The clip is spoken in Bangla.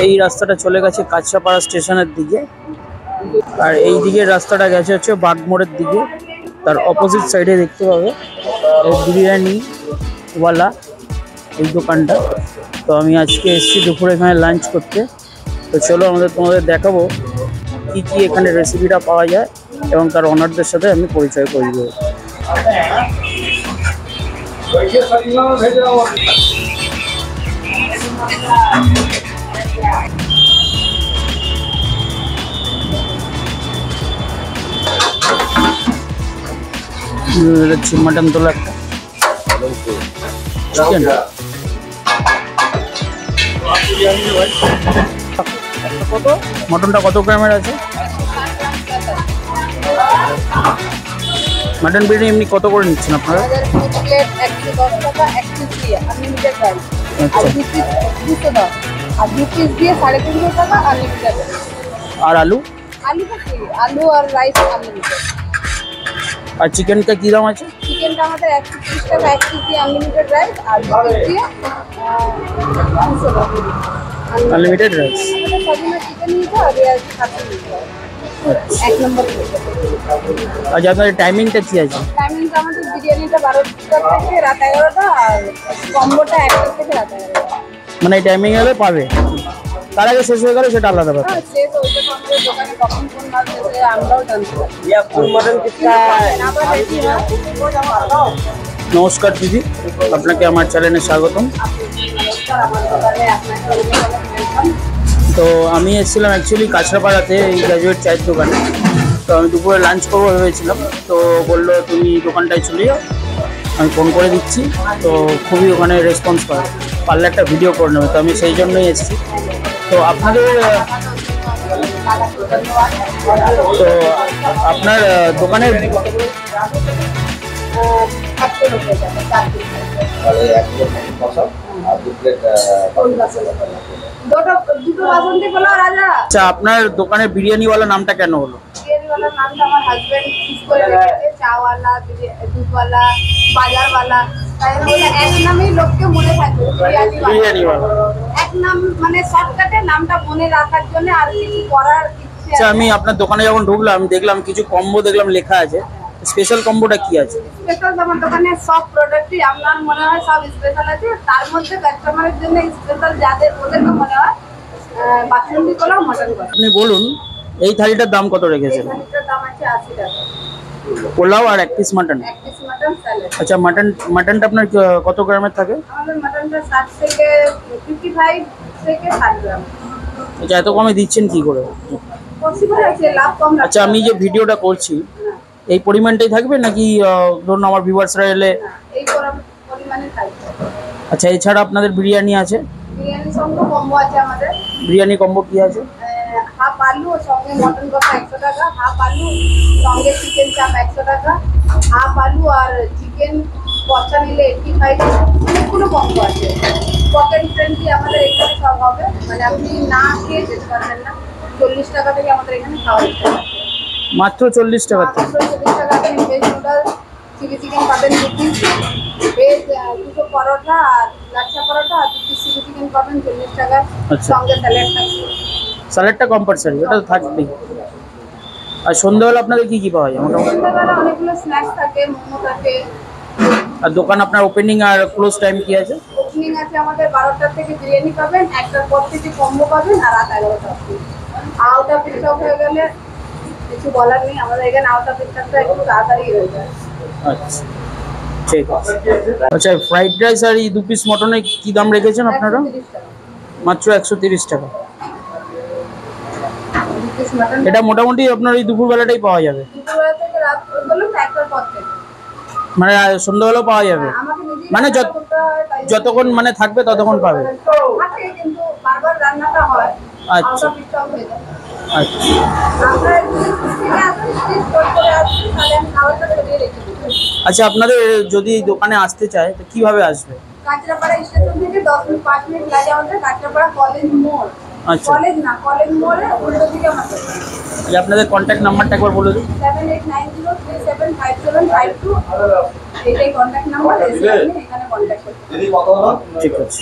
এই রাস্তাটা চলে গেছে কাঁচরাপাড়া স্টেশনের দিকে, আর এই দিকের রাস্তাটা গেছে হচ্ছে বাগমোড়ের দিকে। তার অপোজিট সাইডে দেখতে পাবে বিরিয়ানিওয়ালা এই দোকানটা। তো আমি আজকে এসেছি দুপুরে এখানে লাঞ্চ করতে। তো চলো তোমাদের দেখাবো কি কি এখানে রেসিপিটা পাওয়া যায় এবং তার ওনারদের সাথে আমি পরিচয় করে দেবো। মটন তোলা একটা চিকেন কত, মটনটা কত গ্রামের আছে? মটন বিরিয়ানি এমনি কত করে নিচ্ছেন আপনারা? আর আলু আলু আর রাইস আনলিমিটেড। আর চিকেনটা কি দাম আছে? চিকেনটা আমাদের 130 টাকা 1 কেজি আনলিমিটেড রাইস, আর দিয়ে 200 টাকা আনলিমিটেড রাইস। আমাদের সবগুলো চিকেন নিতে হবে আর সাথে নিতে হবে। এক নম্বর আচ্ছা, আপনাদের টাইমিংটা কি আছে? টাইমিংটা আমাদের বিরিয়ানিটা 12টা থেকে রাত 11টা, আর কম্বোটা 1টা থেকে রাত 11টা। মানে এই টাইমিং এলে পাবে, তার আগে শেষ হয়ে গেলে সেটা আলাদা ব্যাপার। শেষ হয়ে গেলে আমাদের দোকানে কখন কোন মাল দেবে আমরাও জানতে পারি। নমস্কার দিদি, আপনাকে আমার চ্যানেলে স্বাগতম। তো আমি এসেছিলাম অ্যাকচুয়ালি কাঁচরাপাড়াতে এই গ্র্যাজুয়েট চায়ের দোকানে। তো আমি দুপুরে লাঞ্চ করবো ভেবেছিলাম, তো বললো তুমি দোকানটায় চলে যাও, আমি ফোন করে দিচ্ছি। তো খুবই ওখানে রেসপন্স করে, পারলে একটা ভিডিও করে নেবে, তো আমি সেই জন্যই এসেছি। তো আপনাদের তো আপনার দোকানের আচ্ছা, আপনার দোকানের বিরিয়ানিওয়ালা নামটা কেন হলো? বিরিয়ানিওয়ালার নামটা আমার হাজবেন্ড চুজ করে রেখেছে, চাওয়ালা, দুধওয়ালা, বাজারওয়ালা। তাই বলে এক নামেই লোককে মনে থাকবে বিরিয়ানিওয়ালা। এক নাম মানে শর্টকাটে নামটা মনে রাখার জন্য আর কিছু করার ইচ্ছে। আচ্ছা, আমি আপনার দোকানে যখন ঢুকলাম দেখলাম কিছু কম্বো দেখলাম লেখা আছে, স্পেশাল কম্বোটা কি আছে? স্পেশাল আমার দোকানে সব প্রোডাক্টই আপনার মনে হয় সব স্পেশাল আছে, তার মধ্যে কাস্টমারের জন্য স্পেশাল যাদের ওদেরকে মনে হয় বাসন্তী পোলাও, মটন কষা। আপনি বলুন এই থালিটার দাম কত রেখেছেন? এই থালিটার দাম আছে 80 টাকা। পোলাও আর 1 piece mutton. 1 piece mutton salad. আচ্ছা, মাটনটা আপনার কত গ্রামের থাকে? আমাদের মাটনটা 60 থেকে 55 থেকে 60 গ্রাম। আচ্ছা, এত কমে দিচ্ছেন কি করে? পসিবল আছে, লাভ কম। আচ্ছা, আমি যে ভিডিওটা করছি এই পরিমাণটাই থাকবে নাকি ধরুন আমার ভিউয়ার্সরা এলে? এই পরিমাণে থাকবে। আচ্ছা, এছাড়া আপনাদের বিরিয়ানি আছে? বিরিয়ানি সঙ্গে কম্বো আছে আমাদের। বিরিয়ানি কম্বো কি আছে? হাফ আলু সঙ্গে মটন কষা 100 টাকা, হাফ আলু সঙ্গে চিকেন চাপ 100 টাকা, হাফ আলু আর চিকেন কষা নিলে 85 টাকা। অনেকগুলো কম্বো আছে, পকেট ফ্রেন্ডলি আমাদের এখানে সব হবে, মানে আপনি না খেয়ে যেতে পারবেন না। 40 টাকা থেকে আমাদের এখানে খাওয়া দিতে হবে। মাত্র 40 টাকা? মাত্র 40 টাকা আপনি ভেজ নুডলস, চিলি চিকেন পাবেন 2 পিস, ভেজ 2 পরোটা আর লাচ্ছা পরোটা আর 2 পিস চিলি চিকেন পাবেন 40 টাকা। সঙ্গে স্যালাড থাকবে। স্যালাডটা কম্পালসারি, ওটা তো থাকবেই। আর সন্ধ্যাবেলা আপনাদের কি কি পাওয়া যায়? সন্ধ্যাবেলা অনেকগুলো স্ন্যাক্স থাকে, মোমো থাকে। আর দোকান আপনার ওপেনিং আর ক্লোজ টাইম কি আছে? ওপেনিং আছে আমাদের 12টা থেকে বিরিয়ানি পাবেন, 1টার পর থেকে কম্বো পাবেন, আর রাত 11টা অবধি। আউট অফ স্টক হয়ে গেলে কিছু বলার নেই, আমাদের এখানে আউট অফ স্টকটা একটু তাড়াতাড়ি হয়ে যায়। আচ্ছা, ঠিক আছে। আচ্ছা, ফ্রাইড রাইস আর এই 2 পিস মটনে কি দাম রেখেছেন আপনারা? 130 টাকা। মাত্র 130 টাকা। এটা মোটামুটি আপনার এই দুপুরবেলাটাই পাওয়া যাবে? দুপুরবেলা থেকে রাত বলুন 1টার পর থেকে, মানে সন্ধ্যাবেলাও পাওয়া যাবে? মানে যতক্ষণ মানে থাকবে ততক্ষণ পাবে? থাকে, কিন্তু বারবার রান্নাটা হয়। আচ্ছা আচ্ছা। আচ্ছা, আপনাদের যদি দোকানে আসতে চায় তো কিভাবে আসবে? কাঁচরাপাড়া স্টেশন থেকে 10-5 মিনিট লাগে আমাদের। কাঁচরাপাড়া কলেজ মোড়। আচ্ছা, কলেজ না, কলেজ মোড়ে উল্টো দিকে আমাদের। আপনাদের কন্ট্যাক্ট নাম্বারটা একবার বলে দিন। 7890375752। এটাই কন্ট্যাক্ট নাম্বার, এখানে কন্ট্যাক্ট করতে। ঠিক আছে।